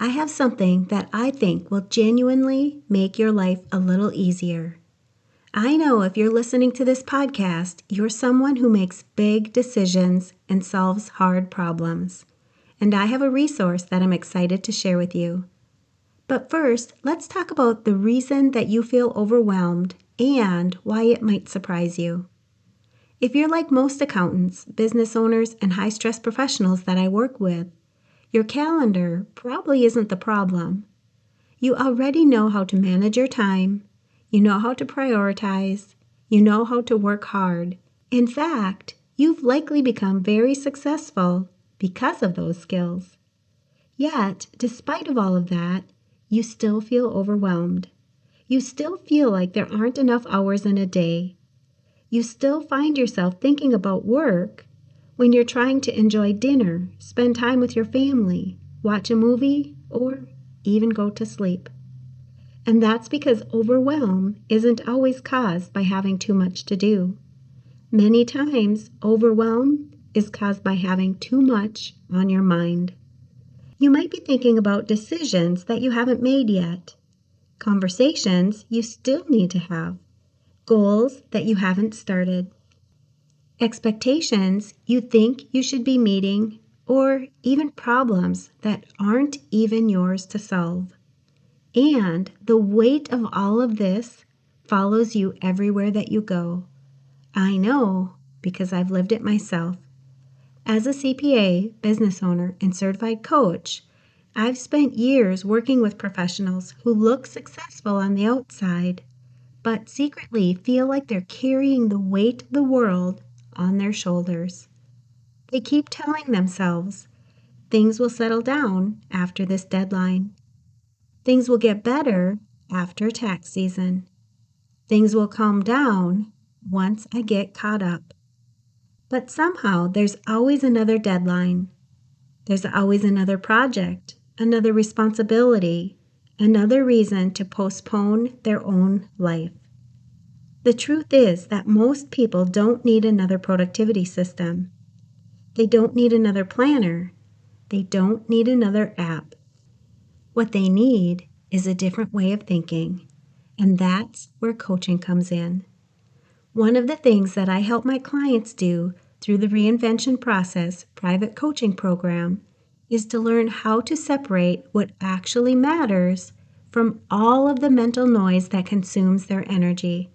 I have something that I think will genuinely make your life a little easier. I know if you're listening to this podcast, you're someone who makes big decisions and solves hard problems. And I have a resource that I'm excited to share with you. But first, let's talk about the reason that you feel overwhelmed and why it might surprise you. If you're like most accountants, business owners, and high-stress professionals that I work with, your calendar probably isn't the problem. You already know how to manage your time, you know how to prioritize, you know how to work hard. In fact, you've likely become very successful because of those skills. Yet, despite of all of that, you still feel overwhelmed. You still feel like there aren't enough hours in a day. You still find yourself thinking about work when you're trying to enjoy dinner, spend time with your family, watch a movie, or even go to sleep. And that's because overwhelm isn't always caused by having too much to do. Many times, overwhelm is caused by having too much on your mind. You might be thinking about decisions that you haven't made yet, conversations you still need to have, goals that you haven't started, expectations you think you should be meeting, or even problems that aren't even yours to solve. And the weight of all of this follows you everywhere that you go. I know because I've lived it myself. As a CPA, business owner, and certified coach, I've spent years working with professionals who look successful on the outside, but secretly feel like they're carrying the weight of the world on their shoulders. They keep telling themselves, things will settle down after this deadline. Things will get better after tax season. Things will calm down once I get caught up. But somehow there's always another deadline. There's always another project, another responsibility, another reason to postpone their own life. The truth is that most people don't need another productivity system. They don't need another planner. They don't need another app. What they need is a different way of thinking, and that's where coaching comes in. One of the things that I help my clients do through the Reinvention Process private coaching program is to learn how to separate what actually matters from all of the mental noise that consumes their energy.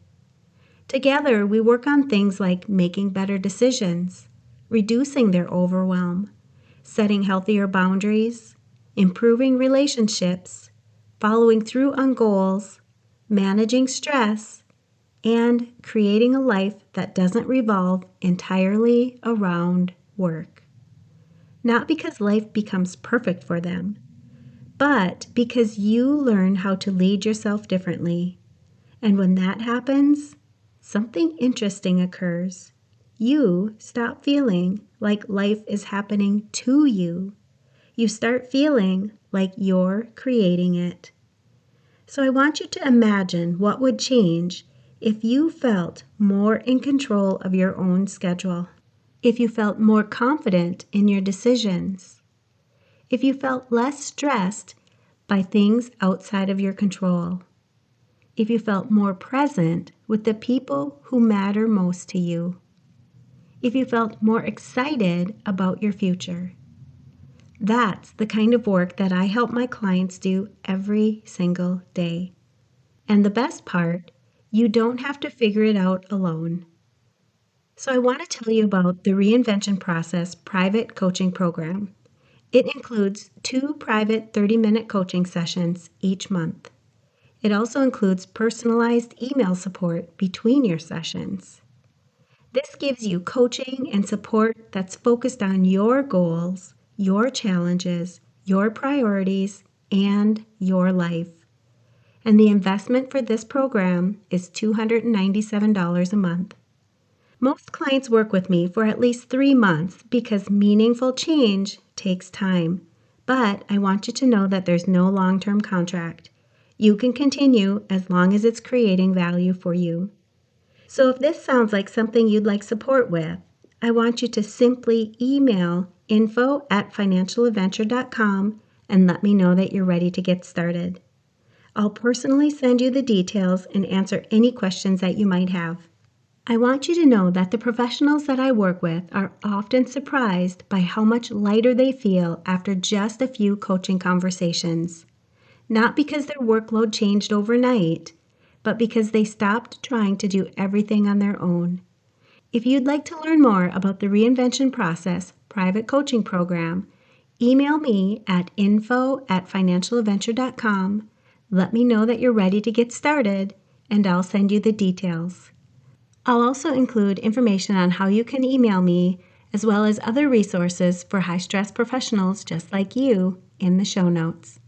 Together, we work on things like making better decisions, reducing their overwhelm, setting healthier boundaries, improving relationships, following through on goals, managing stress, and creating a life that doesn't revolve entirely around work. Not because life becomes perfect for them, but because you learn how to lead yourself differently. And when that happens, something interesting occurs. You stop feeling like life is happening to you. You start feeling like you're creating it. So I want you to imagine what would change if you felt more in control of your own schedule, if you felt more confident in your decisions, if you felt less stressed by things outside of your control, if you felt more present with the people who matter most to you, if you felt more excited about your future. That's the kind of work that I help my clients do every single day. And the best part, you don't have to figure it out alone. So I want to tell you about the Reinvention Process private coaching program. It includes 2 private 30-minute coaching sessions each month. It also includes personalized email support between your sessions. This gives you coaching and support that's focused on your goals, your challenges, your priorities, and your life. And the investment for this program is $297 a month. Most clients work with me for at least 3 months because meaningful change takes time. But I want you to know that there's no long-term contract. You can continue as long as it's creating value for you. So if this sounds like something you'd like support with, I want you to simply email info@financialadventure.com and let me know that you're ready to get started. I'll personally send you the details and answer any questions that you might have. I want you to know that the professionals that I work with are often surprised by how much lighter they feel after just a few coaching conversations. Not because their workload changed overnight, but because they stopped trying to do everything on their own. If you'd like to learn more about the Reinvention Process private coaching program, email me at info@financialadventure.com. Let me know that you're ready to get started, and I'll send you the details. I'll also include information on how you can email me, as well as other resources for high-stress professionals just like you, in the show notes.